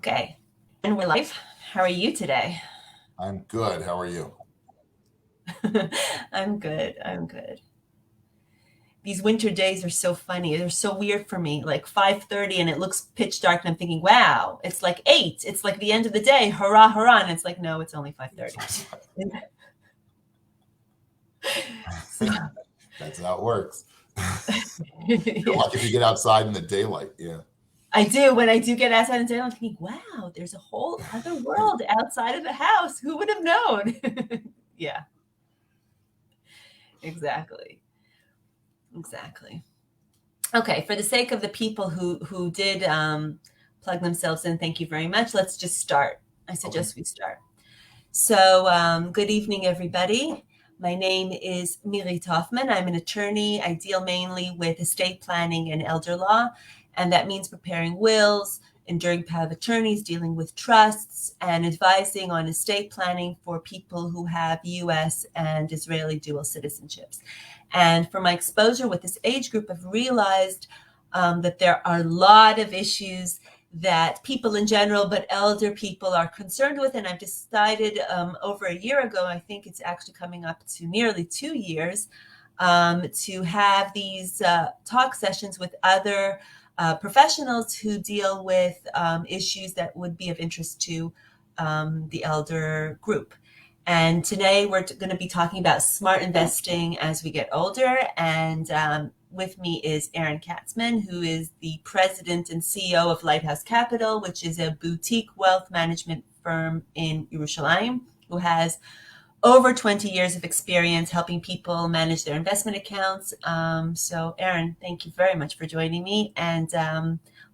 Okay. And we're live. How are you today? I'm good. How are you? I'm good. I'm good. These winter days are so funny. They're so weird for me. Like 5:30 and it looks pitch dark and I'm thinking, "Wow, it's like 8. It's like the end of the day. Hurrah, hurrah." And it's like, "No, it's only 5:30." So, That's how it works. You're yeah. lucky if you get outside in the daylight. Yeah. I do. When I do get outside and I'm thinking, "Wow, there's a whole other world outside of the house. Who would have known?" Yeah, exactly. Exactly. Okay, for the sake of the people who did plug themselves in, thank you very much. Let's just start. I Okay. suggest we start. So, good evening, everybody. My name is Miri Toffman. I'm an attorney. I deal mainly with estate planning and elder law, and that means preparing wills, enduring power of attorneys, dealing with trusts, and advising on estate planning for people who have U.S. and Israeli dual citizenships. And from my exposure with this age group, I've realized that there are a lot of issues that people in general, but elder people are concerned with. And I've decided over a year ago, I think it's actually coming up to nearly 2 years, to have these talk sessions with other professionals who deal with issues that would be of interest to the elder group. And today we're going to be talking about smart investing as we get older. And with me is Aaron Katsman, who is the president and CEO of Lighthouse Capital, which is a boutique wealth management firm in Yerushalayim, who has over 20 years of experience helping people manage their investment accounts. So, Aaron, thank you very much for joining me. And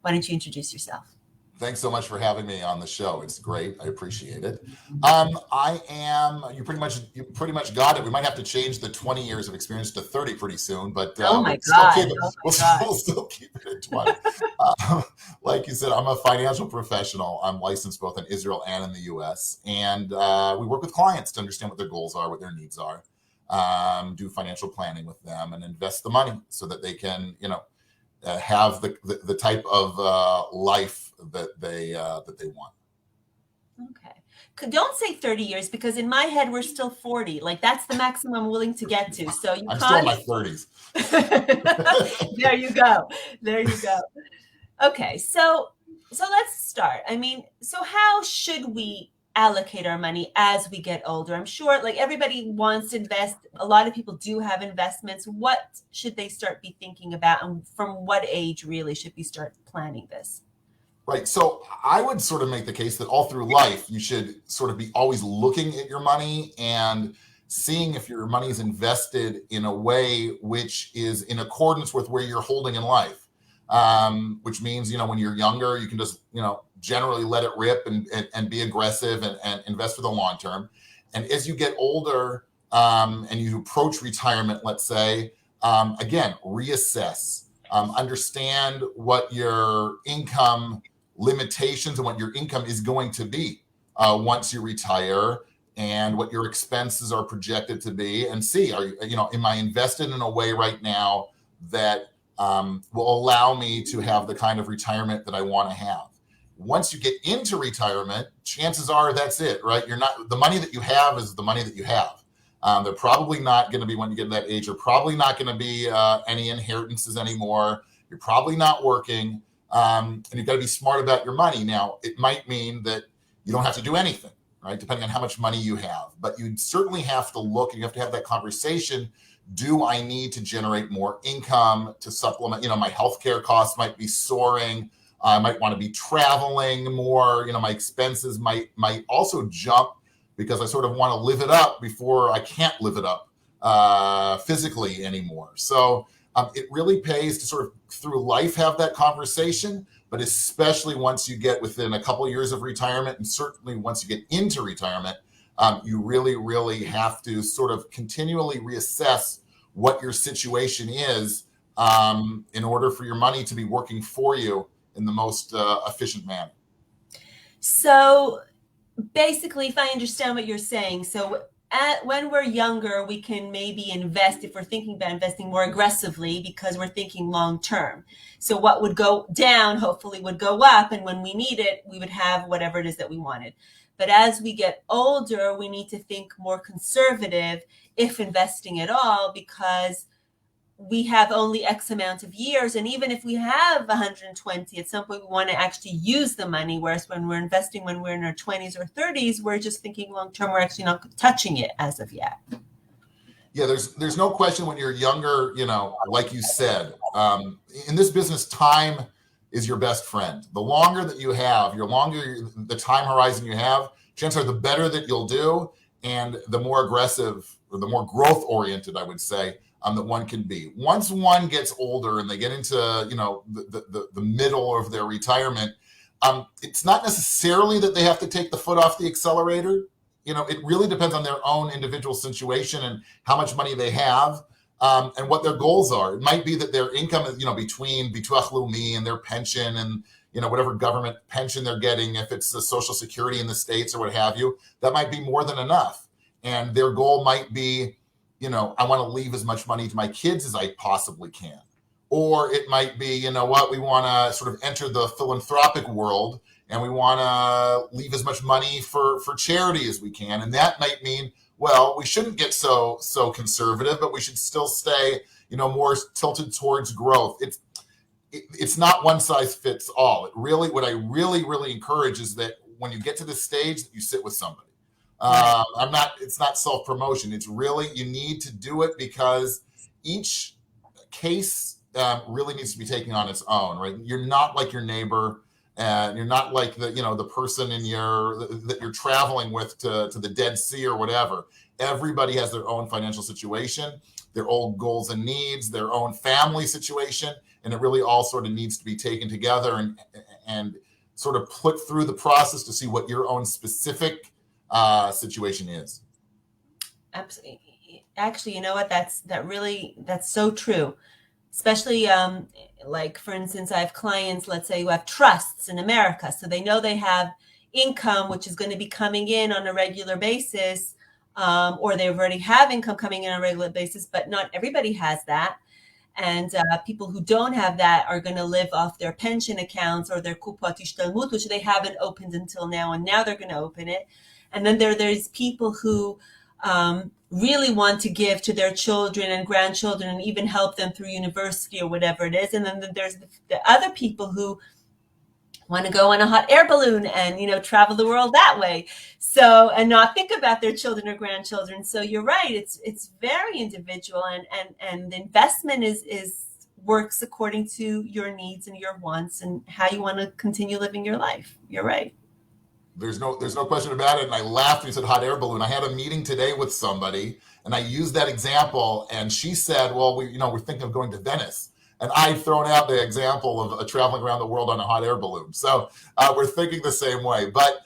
why don't you introduce yourself? Thanks so much for having me on the show. It's great. I appreciate it. I am. You pretty much got it. We might have to change the 20 years of experience to 30 pretty soon, but Oh my we'll still God. keep it. Oh We'll, my God. we'll still keep it at 20. Like you said, I'm a financial professional. I'm licensed both in Israel and in the U.S. And we work with clients to understand what their goals are, what their needs are, do financial planning with them, and invest the money so that they can, have the type of life that they want. Okay. Don't say 30 years because in my head we're still 40. Like that's the maximum I'm willing to get to. So you I'm still in can't. my 30s. There you go. There you go. Okay. So let's start. I mean, so how should we allocate our money as we get older? I'm sure like everybody wants to invest. A lot of people do have investments. What should they start be thinking about and from what age really should we start planning this? Right. So I would sort of make the case that all through life, you should sort of be always looking at your money and seeing if your money is invested in a way which is in accordance with where you're holding in life. Which means, when you're younger, you can just, generally let it rip and be aggressive and invest for the long term. And as you get older and you approach retirement, let's say, again, reassess, understand what your income limitations and what your income is going to be once you retire and what your expenses are projected to be, and see, am I invested in a way right now that will allow me to have the kind of retirement that I want to have. Once you get into retirement, chances are that's it, right? The money that you have is the money that you have. They're probably not going to be, when you get to that age, they're probably not going to be any inheritances anymore. You're probably not working. And you've got to be smart about your money. Now, it might mean that you don't have to do anything, right? Depending on how much money you have. But you certainly have to look, and you have to have that conversation. Do I need to generate more income to supplement? My healthcare costs might be soaring. I might want to be traveling more. My expenses might also jump because I sort of want to live it up before I can't live it up physically anymore. So it really pays to sort of through life have that conversation, but especially once you get within a couple of years of retirement, and certainly once you get into retirement, you really, really have to sort of continually reassess what your situation is in order for your money to be working for you in the most efficient manner. So basically, if I understand what you're saying, so when we're younger, we can maybe invest if we're thinking about investing more aggressively because we're thinking long term. So what would go down hopefully would go up, and when we need it, we would have whatever it is that we wanted. But as we get older, we need to think more conservative if investing at all, because we have only X amount of years. And even if we have 120, at some point we want to actually use the money. Whereas when we're investing, when we're in our 20s or 30s, we're just thinking long term. We're actually not touching it as of yet. Yeah, there's no question when you're younger, like you said, in this business, time is your best friend. The longer that you have, the time horizon you have, chances are the better that you'll do, and the more aggressive or the more growth oriented, I would say, that one can be. Once one gets older and they get into the middle of their retirement, it's not necessarily that they have to take the foot off the accelerator. It really depends on their own individual situation and how much money they have, and what their goals are. It might be that their income is, between Bituach Leumi and their pension and, whatever government pension they're getting, if it's the Social Security in the States or what have you, that might be more than enough. And their goal might be, I want to leave as much money to my kids as I possibly can. Or it might be, we want to sort of enter the philanthropic world and we want to leave as much money for charity as we can. And that might mean, well, we shouldn't get so conservative, but we should still stay, more tilted towards growth. It's not one size fits all. What I really encourage is that when you get to this stage, that you sit with somebody. It's not self-promotion. It's really, you need to do it because each case really needs to be taken on its own, right? You're not like your neighbor, and you're not like the person that you're traveling with to the Dead Sea or whatever. Everybody has their own financial situation, their own goals and needs, their own family situation, and it really all sort of needs to be taken together and sort of put through the process to see what your own specific situation is. Absolutely. Actually, you know what? That's so true. Especially like, for instance, I have clients, let's say, who have trusts in America. So they know they have income, which is going to be coming in on a regular basis, or they already have income coming in on a regular basis, but not everybody has that. And people who don't have that are going to live off their pension accounts or their kupot ishtalmut, which they haven't opened until now, and now they're going to open it. And then there's people who really want to give to their children and grandchildren and even help them through university or whatever it is. And then there's the other people who want to go on a hot air balloon and, travel the world that way. So, and not think about their children or grandchildren. So you're right. It's very individual, and the investment is works according to your needs and your wants and how you want to continue living your life. You're right. There's no question about it. And I laughed when you said hot air balloon. I had a meeting today with somebody and I used that example, and she said, well, we're thinking of going to Venice. And I've thrown out the example of traveling around the world on a hot air balloon. So we're thinking the same way. But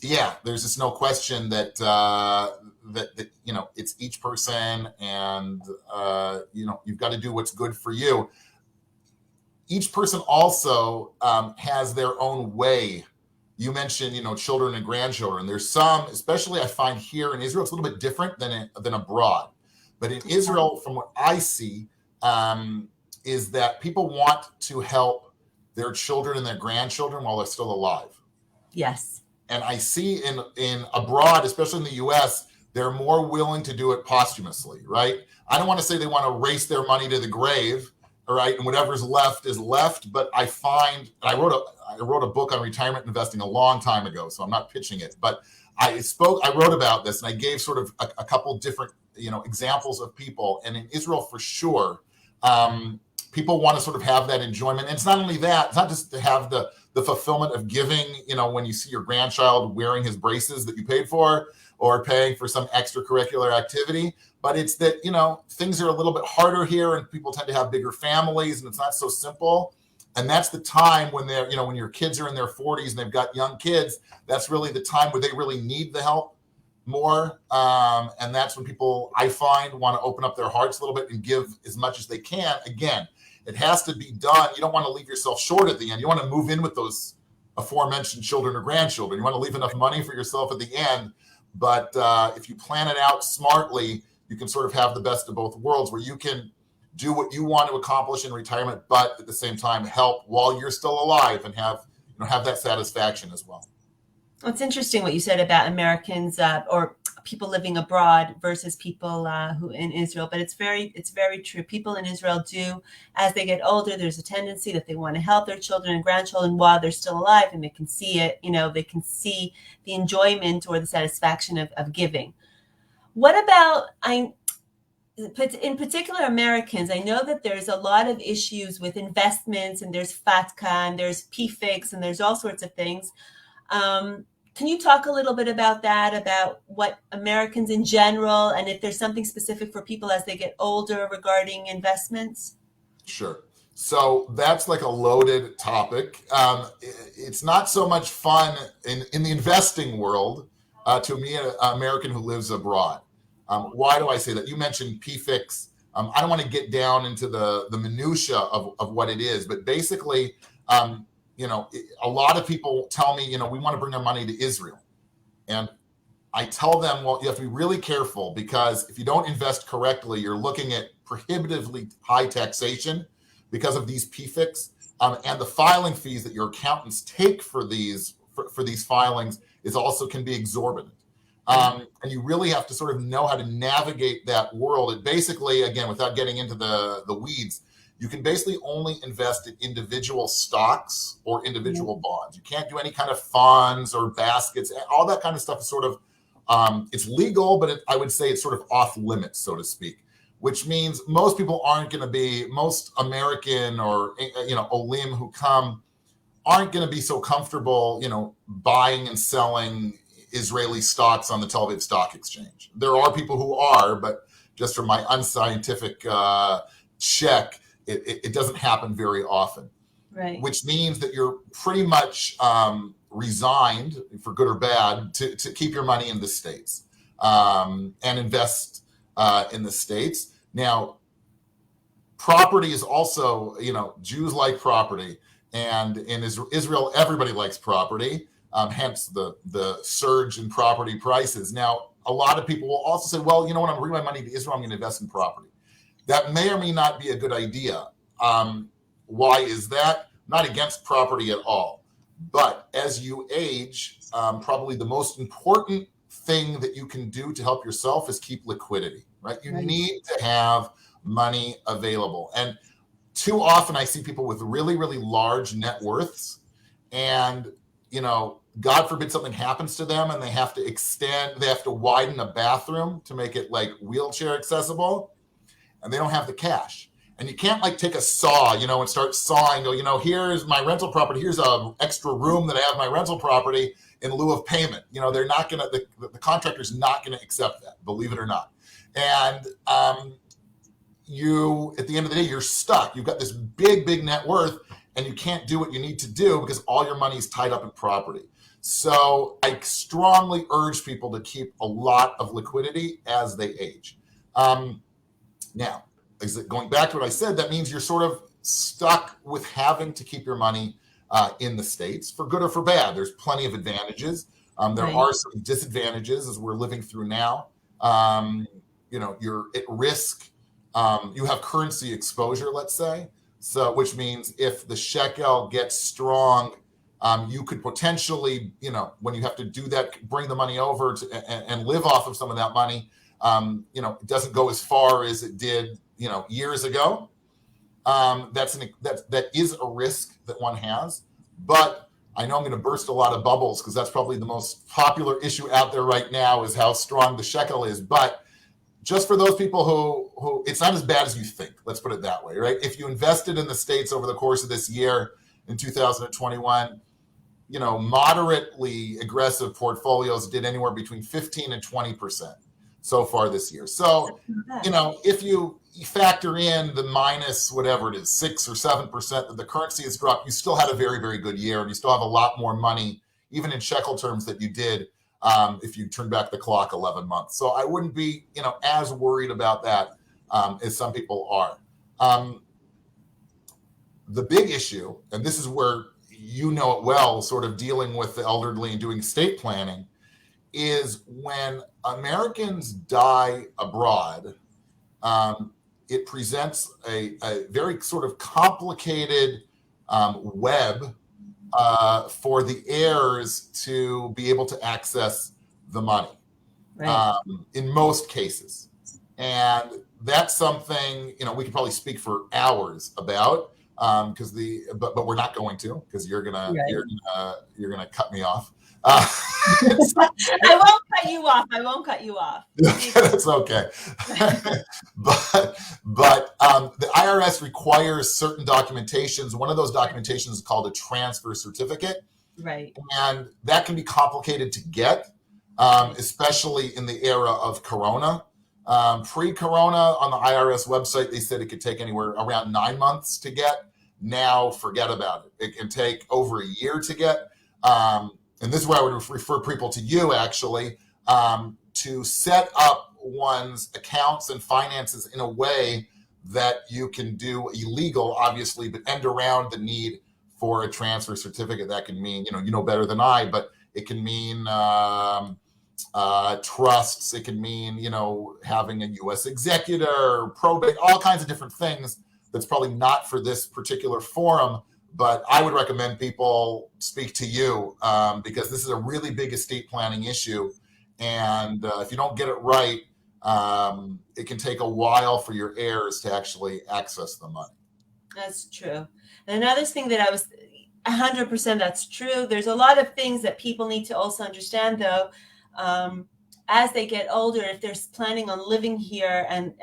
yeah, there's just no question that it's each person, and you've got to do what's good for you. Each person also has their own way. You mentioned, children and grandchildren. There's some, especially I find here in Israel, it's a little bit different than abroad. But in Israel, from what I see, is that people want to help their children and their grandchildren while they're still alive. Yes. And I see in abroad, especially in the US, they're more willing to do it posthumously, right? I don't want to say they want to race their money to the grave, all right, and whatever's left is left. But I wrote a book on retirement investing a long time ago, so I'm not pitching it. But I wrote about this, and I gave sort of a couple different examples of people. And in Israel, for sure, people want to sort of have that enjoyment. And it's not only that; it's not just to have the fulfillment of giving. When you see your grandchild wearing his braces that you paid for, or paying for some extracurricular activity, but it's that things are a little bit harder here, and people tend to have bigger families, and it's not so simple. And that's the time when they're, when your kids are in their 40s and they've got young kids, that's really the time where they really need the help more. And that's when people, I find, want to open up their hearts a little bit and give as much as they can. Again, it has to be done. You don't want to leave yourself short at the end. You want to move in with those aforementioned children or grandchildren. You want to leave enough money for yourself at the end. But if you plan it out smartly, you can sort of have the best of both worlds, where you can do what you want to accomplish in retirement, but at the same time help while you're still alive and have that satisfaction as well. Well, it's interesting what you said about Americans or people living abroad versus people who in Israel, but it's very true. People in Israel do, as they get older, there's a tendency that they want to help their children and grandchildren while they're still alive, and they can see it. They can see the enjoyment or the satisfaction of giving. What about in particular Americans? I know that there's a lot of issues with investments, and there's FATCA, and there's PFIX, and there's all sorts of things. Can you talk a little bit about that, about what Americans in general, and if there's something specific for people as they get older regarding investments? Sure. So that's like a loaded topic. It's not so much fun in the investing world to me, an American who lives abroad. Why do I say that? You mentioned PFIX. I don't want to get down into the minutia of what it is, but basically, a lot of people tell me, we want to bring our money to Israel. And I tell them, well, you have to be really careful, because if you don't invest correctly, you're looking at prohibitively high taxation because of these PFIX, and the filing fees that your accountants take for these filings can be exorbitant. And you really have to sort of know how to navigate that world. And basically, again, without getting into the weeds, you can basically only invest in individual stocks or individual bonds. You can't do any kind of funds or baskets. All that kind of stuff is sort of, it's legal, but I would say it's sort of off limits, so to speak, which means most American or, Olim who come aren't going to be so comfortable, buying and selling Israeli stocks on the Tel Aviv Stock Exchange. There are people who are, but just from my unscientific check, it doesn't happen very often. Right. Which means that you're pretty much resigned, for good or bad, to keep your money in the States and invest in the States. Now, property is also, Jews like property, and in Israel, everybody likes property. Hence the surge in property prices. Now, a lot of people will also say, well, you know what, I'm bringing my money to Israel, I'm going to invest in property. That may or may not be a good idea. Why is that? Not against property at all. But as you age, probably the most important thing that you can do to help yourself is keep liquidity, right? You need to have money available. And too often I see people with really, really large net worths, and, God forbid something happens to them and they have to widen a bathroom to make it like wheelchair accessible, and they don't have the cash. And you can't take a saw, and start sawing, go, here's my rental property, here's an extra room that I have my rental property in lieu of payment. They're not going to, the contractor's not going to accept that, believe it or not. And at the end of the day, you're stuck. You've got this big, big net worth, and you can't do what you need to do because all your money is tied up in property. So I strongly urge people to keep a lot of liquidity as they age. Now, going back to what I said, that means you're sort of stuck with having to keep your money in the States, for good or for bad. There's plenty of advantages. There are some disadvantages as we're living through now. You're at risk. You have currency exposure, let's say. So, which means if the shekel gets strong, you could potentially, when you have to do that, bring the money over and live off of some of that money. It doesn't go as far as it did, years ago. That is a risk that one has. But I know I'm going to burst a lot of bubbles, because that's probably the most popular issue out there right now, is how strong the shekel is. But just for those people who it's not as bad as you think, let's put it that way, right? If you invested in the States over the course of this year in 2021, moderately aggressive portfolios did anywhere between 15 and 20% so far this year. So, if you factor in the minus whatever it is, 6 or 7% that the currency has dropped, you still had a very, very good year, and you still have a lot more money, even in shekel terms, that you did if you turn back the clock 11 months. So I wouldn't be, as worried about that as some people are. The big issue, and this is where it well, sort of dealing with the elderly and doing estate planning, is when Americans die abroad, it presents a very sort of complicated web for the heirs to be able to access the money, Right. in most cases. And that's something, we could probably speak for hours about, but we're not going to, because you're gonna cut me off. I won't cut you off. I won't cut you off. That's okay. but the IRS requires certain documentations. One of those documentations is called a transfer certificate. Right. And that can be complicated to get, especially in the era of Corona. Pre-Corona, on the IRS website, they said it could take anywhere around 9 months to get. Now, forget about it. It can take over a year to get. And this is where I would refer people to you, actually, to set up one's accounts and finances in a way that you can do illegal, obviously, but end around the need for a transfer certificate. That can mean, you know better than I, but it can mean trusts. It can mean, having a U.S. executor, probate, all kinds of different things. That's probably not for this particular forum, but I would recommend people speak to you, because this is a really big estate planning issue. And if you don't get it right, it can take a while for your heirs to actually access the money. That's true. And another thing that I was 100% that's true. There's a lot of things that people need to also understand, though, as they get older, if they're planning on living here, and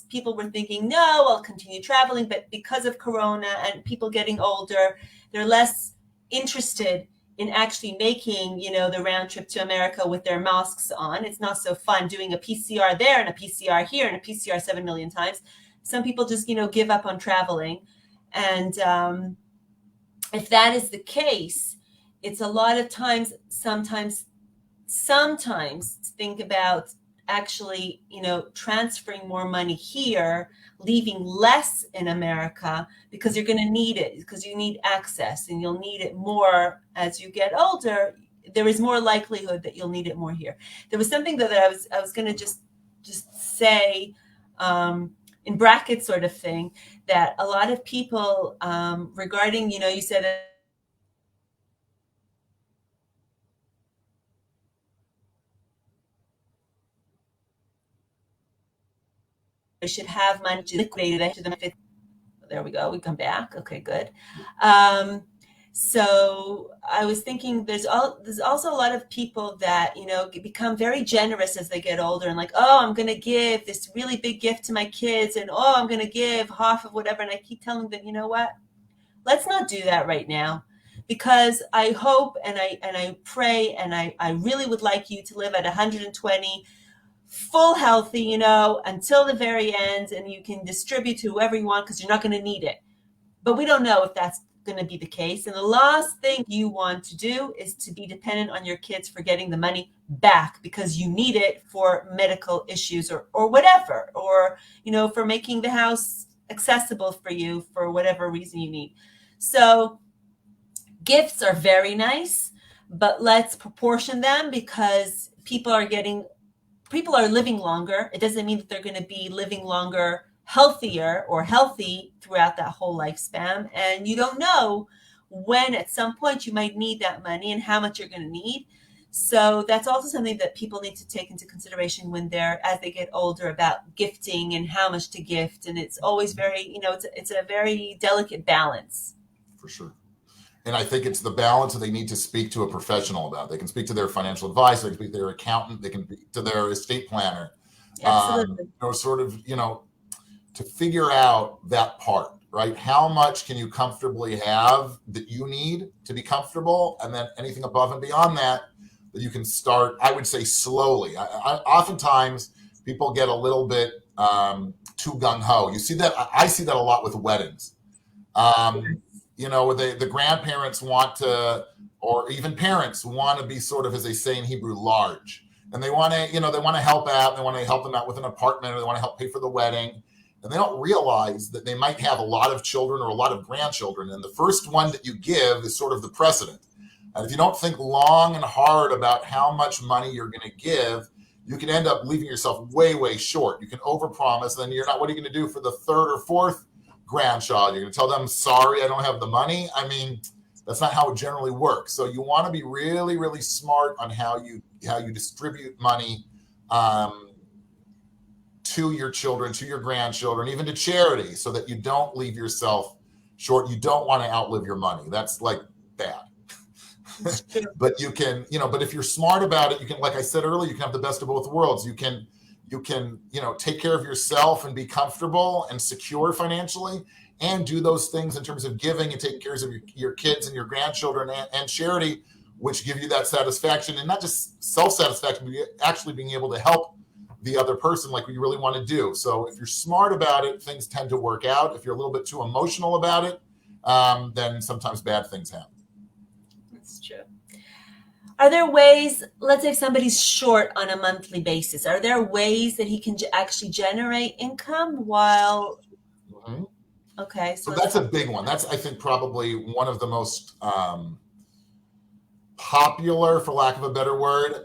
people were thinking, no, I'll continue traveling, but because of Corona and people getting older, they're less interested in actually making, the round trip to America with their masks on. It's not so fun doing a PCR there and a PCR here and a PCR 7 million times. Some people just, give up on traveling. And if that is the case, it's a lot of times, sometimes think about actually, transferring more money here, leaving less in America, because you're going to need it, because you need access, and you'll need it more as you get older. There is more likelihood that you'll need it more here. There was something that I was going to just say, in brackets sort of thing, that a lot of people, regarding, you said I should have money liquidated after the 5th. There we go. We come back. Okay, good. So I was thinking there's also a lot of people that, become very generous as they get older, and like, oh, I'm going to give this really big gift to my kids, and oh, I'm going to give half of whatever. And I keep telling them, you know what? Let's not do that right now, because I hope and I pray and I really would like you to live at 120, full healthy, until the very end, and you can distribute to whoever you want, because you're not going to need it. But we don't know if that's going to be the case. And the last thing you want to do is to be dependent on your kids for getting the money back, because you need it for medical issues or whatever, or, for making the house accessible for you for whatever reason you need. So gifts are very nice, but let's proportion them, because people are living longer. It doesn't mean that they're going to be living longer, healthier or healthy throughout that whole lifespan. And you don't know when at some point you might need that money and how much you're going to need. So that's also something that people need to take into consideration as they get older, about gifting and how much to gift. And it's always very, it's a very delicate balance. For sure. And I think it's the balance that they need to speak to a professional about. They can speak to their financial advisor, they can speak to their accountant, they can speak to their estate planner. Absolutely. To figure out that part, right? How much can you comfortably have that you need to be comfortable? And then anything above and beyond that you can start, I would say, slowly. Oftentimes people get a little bit too gung-ho. You see that, I see that a lot with weddings. The grandparents want to, or even parents want to be sort of, as they say in Hebrew, large. And they want to, they want to help out. They want to help them out with an apartment, or they want to help pay for the wedding. And they don't realize that they might have a lot of children or a lot of grandchildren. And the first one that you give is sort of the precedent. And if you don't think long and hard about how much money you're going to give, you can end up leaving yourself way, way short. You can overpromise, then you're not. What are you going to do for the third or fourth grandchild? You're going to tell them, sorry, I don't have the money. I mean, that's not how it generally works. So you want to be really, really smart on how you distribute money to your children, to your grandchildren, even to charity, so that you don't leave yourself short. You don't want to outlive your money. That's like bad. But you can, but if you're smart about it, you can, like I said earlier, you can have the best of both worlds. You can, take care of yourself and be comfortable and secure financially, and do those things in terms of giving and taking care of your kids and your grandchildren and charity, which give you that satisfaction, and not just self-satisfaction, but actually being able to help the other person like what you really want to do. So if you're smart about it, things tend to work out. If you're a little bit too emotional about it, then sometimes bad things happen. That's true. Are there ways, let's say if somebody's short on a monthly basis, are there ways that he can actually generate income while... Mm-hmm. Okay. So that's a big one. That's, I think, probably one of the most popular, for lack of a better word,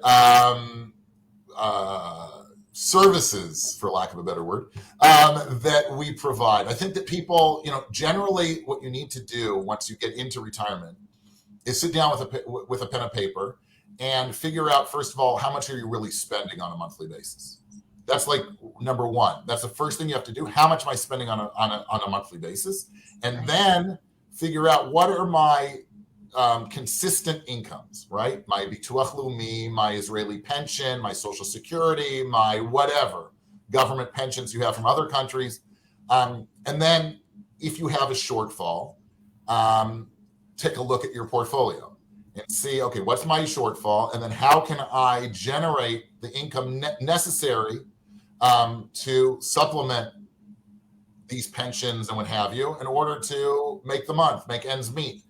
services, for lack of a better word, that we provide. I think that people, generally what you need to do once you get into retirement is sit down with a pen and paper and figure out, first of all, how much are you really spending on a monthly basis? That's like number one. That's the first thing you have to do. How much am I spending on a monthly basis? And then figure out, what are my consistent incomes, right? My Bituach Leumi, my Israeli pension, my Social Security, my whatever government pensions you have from other countries. And then if you have a shortfall, take a look at your portfolio and see, okay, what's my shortfall? And then how can I generate the income necessary to supplement these pensions and what have you, in order to make the month, make ends meet.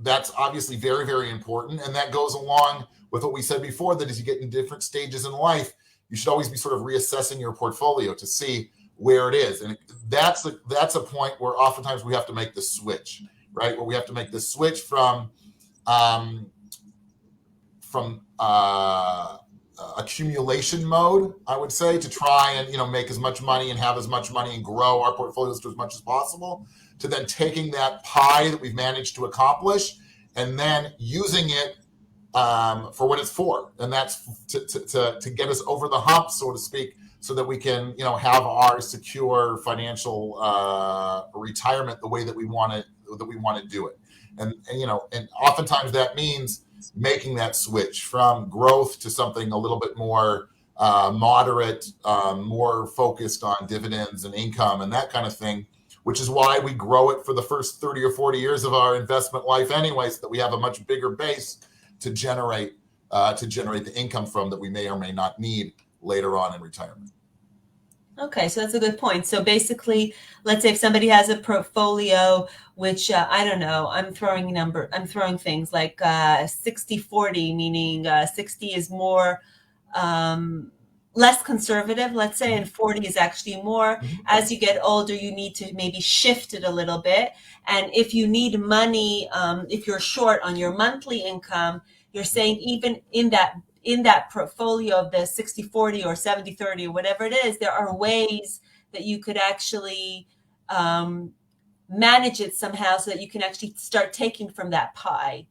That's obviously very, very important. And that goes along with what we said before, that as you get in different stages in life, you should always be sort of reassessing your portfolio to see where it is. And that's a point where oftentimes we have to make the switch, right? Where we have to make the switch from accumulation mode, I would say, to try and make as much money and have as much money and grow our portfolios to as much as possible, to then taking that pie that we've managed to accomplish and then using it for what it's for, and that's to get us over the hump, so to speak, so that we can have our secure financial retirement the way that we want to do it, and oftentimes that means making that switch from growth to something a little bit more moderate, more focused on dividends and income and that kind of thing, which is why we grow it for the first 30 or 40 years of our investment life anyway, so that we have a much bigger base to generate the income from, that we may or may not need later on in retirement. Okay, so that's a good point. So basically, let's say if somebody has a portfolio, which I don't know, I'm throwing things like 60-40, meaning 60 is more less conservative, let's say, and 40 is actually more. As you get older, you need to maybe shift it a little bit. And if you need money, if you're short on your monthly income, you're saying even in that portfolio of the 60-40 or 70-30 or whatever it is, there are ways that you could actually manage it somehow so that you can actually start taking from that pie.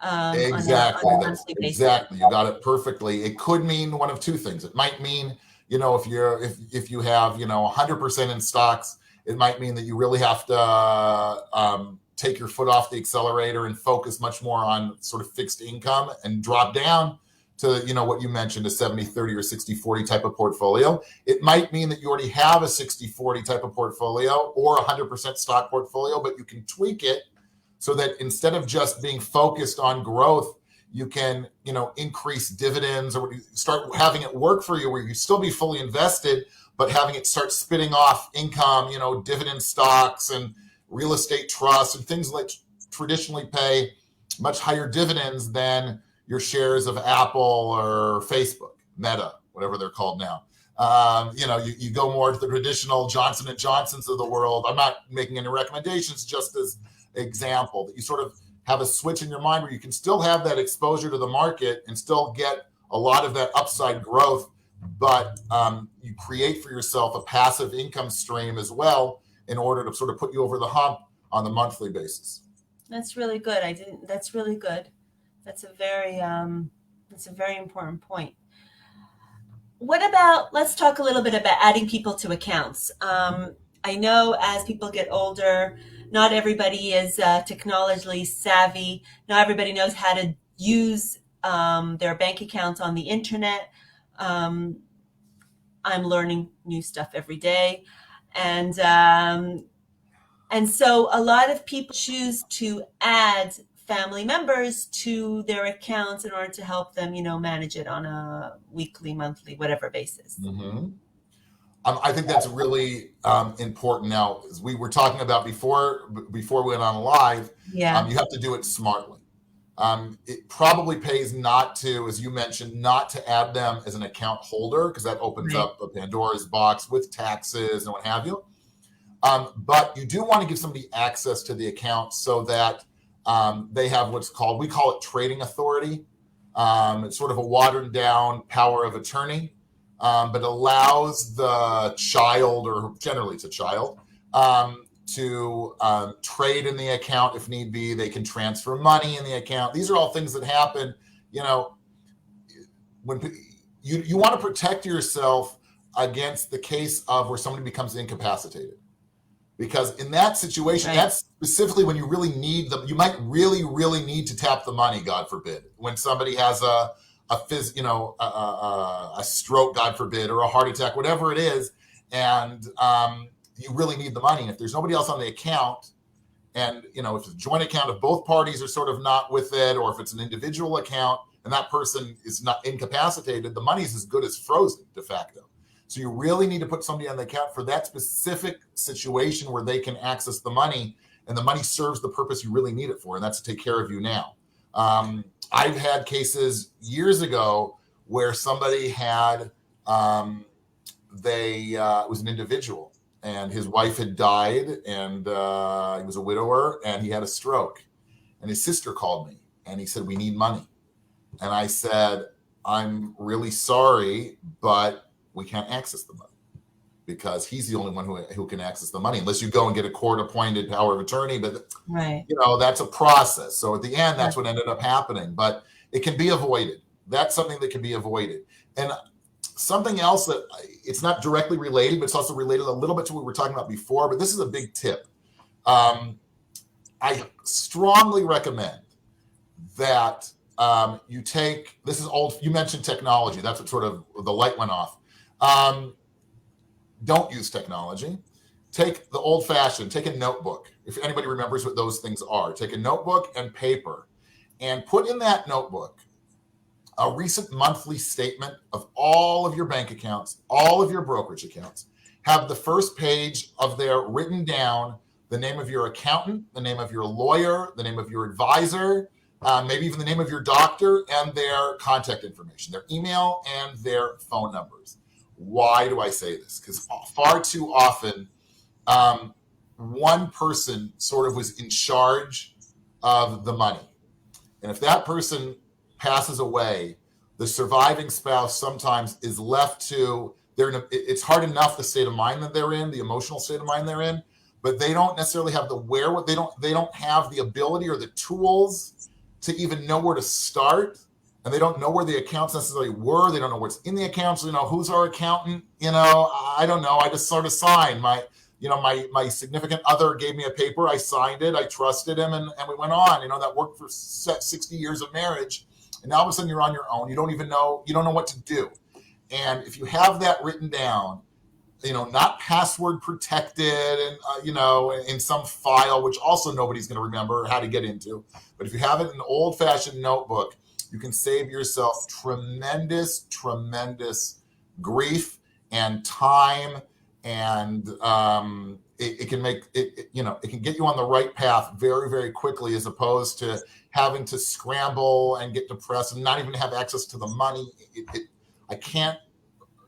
Exactly. Exactly. You got it perfectly. It could mean one of two things. It might mean, if you have, 100% in stocks, it might mean that you really have to take your foot off the accelerator and focus much more on sort of fixed income and drop down to, what you mentioned, a 70-30 or 60-40 type of portfolio. It might mean that you already have a 60-40 type of portfolio or 100% stock portfolio, but you can tweak it so that instead of just being focused on growth, you can, increase dividends, or start having it work for you where you still be fully invested, but having it start spitting off income, dividend stocks and real estate trusts and things like traditionally pay much higher dividends than your shares of Apple or Facebook, Meta, whatever they're called now. You go more to the traditional Johnson & Johnsons of the world. I'm not making any recommendations, just as example, that you sort of have a switch in your mind where you can still have that exposure to the market and still get a lot of that upside growth, but you create for yourself a passive income stream as well in order to sort of put you over the hump on the monthly basis. That's really good. That's really good. That's a very important point. What about, let's talk a little bit about adding people to accounts. I know as people get older, not everybody is technologically savvy. Not everybody knows how to use their bank accounts on the internet. Um, I'm learning new stuff every day, and so a lot of people choose to add family members to their accounts in order to help them, manage it on a weekly, monthly, whatever basis. Mm-hmm. I think that's really important. Now, as we were talking about before we went on live, Yeah, you have to do it smartly. It probably pays not to, as you mentioned, not to add them as an account holder, because that opens right. up a Pandora's box with taxes and what have you. But you do want to give somebody access to the account so that they have we call it trading authority. It's sort of a watered down power of attorney, but allows the child, or generally it's a child, to trade in the account if need be. They can transfer money in the account. These are all things that happen, when you want to protect yourself against the case of where somebody becomes incapacitated. Because in that situation, Right. that's specifically when you really need them. You might really, really need to tap the money, God forbid, when somebody has a stroke, God forbid, or a heart attack, whatever it is, and you really need the money. And if there's nobody else on the account, and if it's a joint account, if both parties are sort of not with it, or if it's an individual account and that person is not incapacitated, the money is as good as frozen de facto. So you really need to put somebody on the account for that specific situation where they can access the money, and the money serves the purpose you really need it for, and that's to take care of you now. I've had cases years ago where somebody had, it was an individual, and his wife had died, and he was a widower, and he had a stroke. And his sister called me, and he said, "We need money." And I said, "I'm really sorry, but we can't access the money," because he's the only one who can access the money, unless you go and get a court-appointed power of attorney. But Right. that's a process. So at the end, Right. that's what ended up happening. But it can be avoided. That's something that can be avoided. And something else that it's not directly related, but it's also related a little bit to what we were talking about before. But this is a big tip. I strongly recommend that you take. This is old. You mentioned technology. That's what sort of the light went off. Don't use technology. Take the old-fashioned, take a notebook. If anybody remembers what those things are, take a notebook and paper and put in that notebook a recent monthly statement of all of your bank accounts, all of your brokerage accounts. Have the first page of there written down the name of your accountant, the name of your lawyer, the name of your advisor, maybe even the name of your doctor, and their contact information, their email and their phone numbers. Why do I say this? Because far too often, one person sort of was in charge of the money. And if that person passes away, the surviving spouse sometimes is left to, it's hard enough the state of mind that they're in, the emotional state of mind they're in, but they don't necessarily have the wherewithal, they don't have the ability or the tools to even know where to start. And they don't know where the accounts necessarily were. They don't know what's in the accounts. Who's our accountant? I don't know. I just sort of signed. My significant other gave me a paper. I signed it. I trusted him, and we went on. That worked for 60 years of marriage. And now all of a sudden you're on your own. You don't know what to do. And if you have that written down, not password protected and, in some file, which also nobody's going to remember how to get into. But if you have it in an old-fashioned notebook, you can save yourself tremendous, tremendous grief and time, and it can make it. It can get you on the right path very, very quickly, as opposed to having to scramble and get depressed and not even have access to the money. I can't.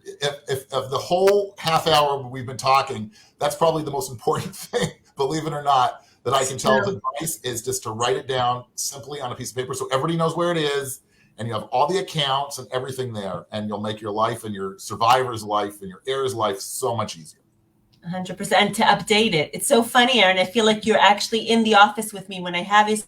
If the whole half hour we've been talking, that's probably the most important thing, believe it or not, that I can tell as advice is just to write it down simply on a piece of paper so everybody knows where it is, and you have all the accounts and everything there, and you'll make your life and your survivor's life and your heir's life so much easier. 100%. And to update it. It's so funny, Aaron. I feel like you're actually in the office with me when I have these.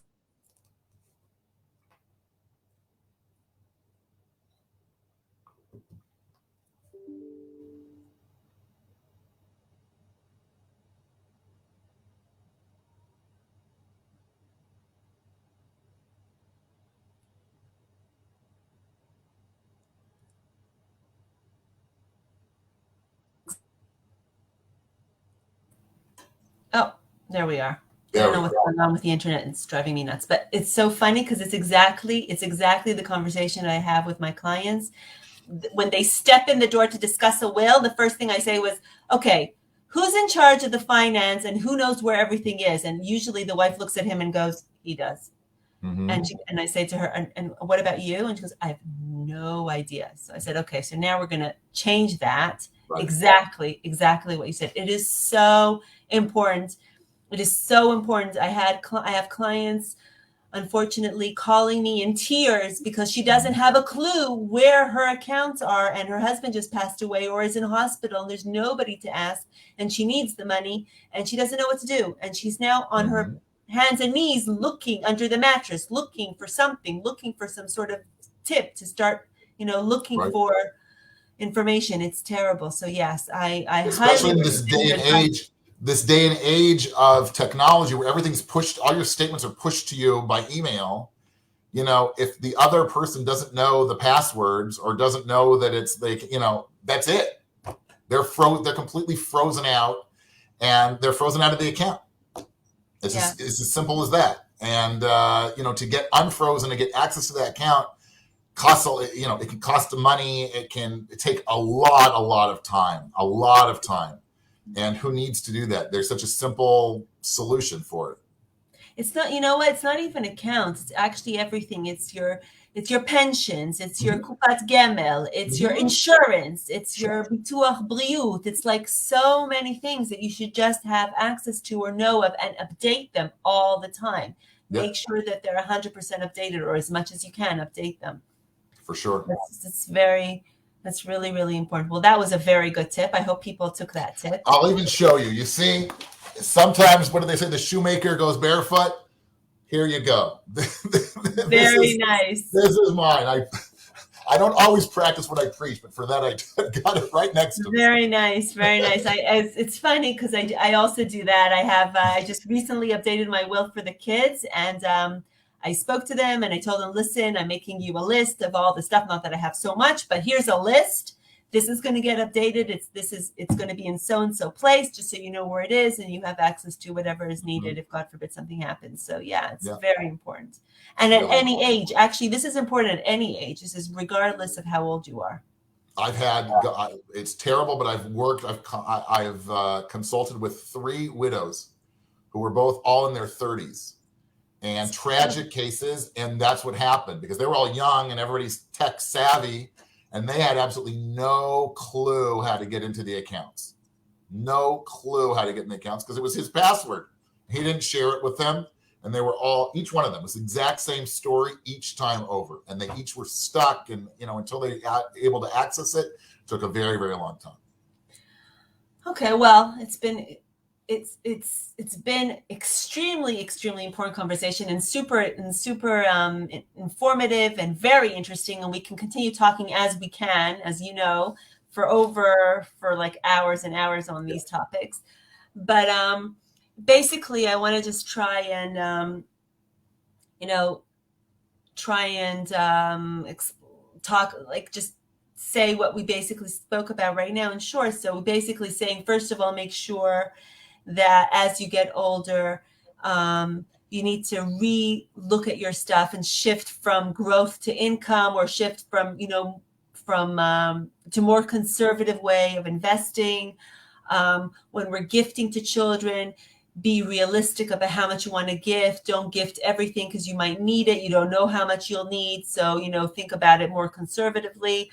Oh, there we are. I don't know what's going on with the internet. It's driving me nuts, but it's so funny because it's exactly the conversation I have with my clients. When they step in the door to discuss a will, the first thing I say was, okay, who's in charge of the finance and who knows where everything is? And usually the wife looks at him and goes, he does. Mm-hmm. And I say to her, and what about you? And she goes, I have no idea. So I said, okay, so now we're going to change that. Right. Exactly what you said. It is so important. It is so important. I have clients, unfortunately, calling me in tears because she doesn't have a clue where her accounts are, and her husband just passed away or is in hospital, and there's nobody to ask, and she needs the money, and she doesn't know what to do. And she's now on her hands and knees looking under the mattress, looking for something, looking for some sort of tip to start, looking for information. It's terrible. So yes, I especially in this day and age of technology where everything's pushed, all your statements are pushed to you by email. If the other person doesn't know the passwords or doesn't know that it's like, that's it. They're completely frozen out, and they're frozen out of the account. It's as simple as that. And to get unfrozen and get access to that account costs, it can cost money. It can take a lot of time. And who needs to do that? There's such a simple solution for it. It's not, it's not even accounts. It's actually everything. It's your pensions. It's your kupat gemel. It's your insurance. It's your bituach briut. It's like so many things that you should just have access to or know of and update them all the time. Make sure that they're 100% updated, or as much as you can update them. For sure. That's really, really important. Well, that was a very good tip. I hope people took that tip. I'll even show you. You see, sometimes, what do they say? The shoemaker goes barefoot. Here you go. Very nice. This is mine. I don't always practice what I preach, but for that, I got it right next to me. Very nice. Very nice. It's funny because I also do that. I just recently updated my will for the kids, and I spoke to them and I told them, listen, I'm making you a list of all the stuff. Not that I have so much, but here's a list. This is going to get updated. It's going to be in so-and-so place, just so you know where it is and you have access to whatever is needed if, God forbid, something happens. So it's very important. And at any age, actually, this is important at any age. This is regardless of how old you are. It's terrible, but I've consulted with 3 widows who were both all in their 30s. And tragic cases, and that's what happened because they were all young and everybody's tech savvy, and they had absolutely no clue how to get into the accounts. No clue how to get in the accounts because it was his password. He didn't share it with them, and they were each one of them was the exact same story each time over, and they each were stuck, and until they able to access it took a very, very long time. Okay, well, it's been extremely important conversation and super informative and very interesting, and we can continue talking as we can, as you know, for like hours and hours on these topics. But basically I want to just try and talk, like, just say what we basically spoke about right now in short. So we're basically saying, first of all, make sure that as you get older, you need to re-look at your stuff and shift from growth to income, or shift from to more conservative way of investing. When we're gifting to children, be realistic about how much you want to gift. Don't gift everything because you might need it. You don't know how much you'll need. So, think about it more conservatively.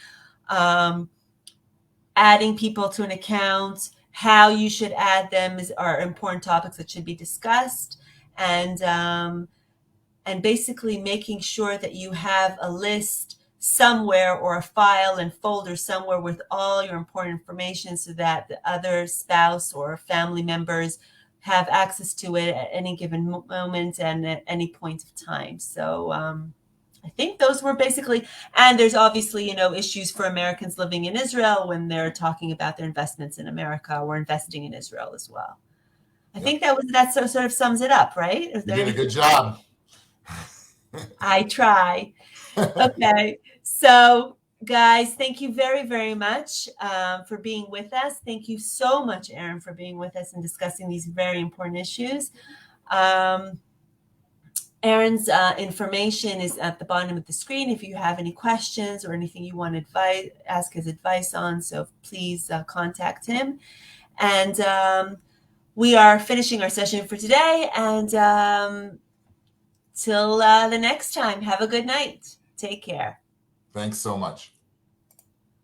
Adding people to an account, how you should add them are important topics that should be discussed. and basically making sure that you have a list somewhere or a file and folder somewhere with all your important information so that the other spouse or family members have access to it at any given moment and at any point of time. So I think those were basically, and there's obviously, issues for Americans living in Israel when they're talking about their investments in America or investing in Israel as well. I Yep. think that sort of sums it up, right? Is You there did a anything? good job. I try. Okay. So, guys, thank you very, very much for being with us. Thank you so much, Aaron, for being with us and discussing these very important issues. Um, Aaron's information is at the bottom of the screen if you have any questions or anything you want to ask his advice on. So please contact him. And we are finishing our session for today. And till the next time, have a good night. Take care. Thanks so much.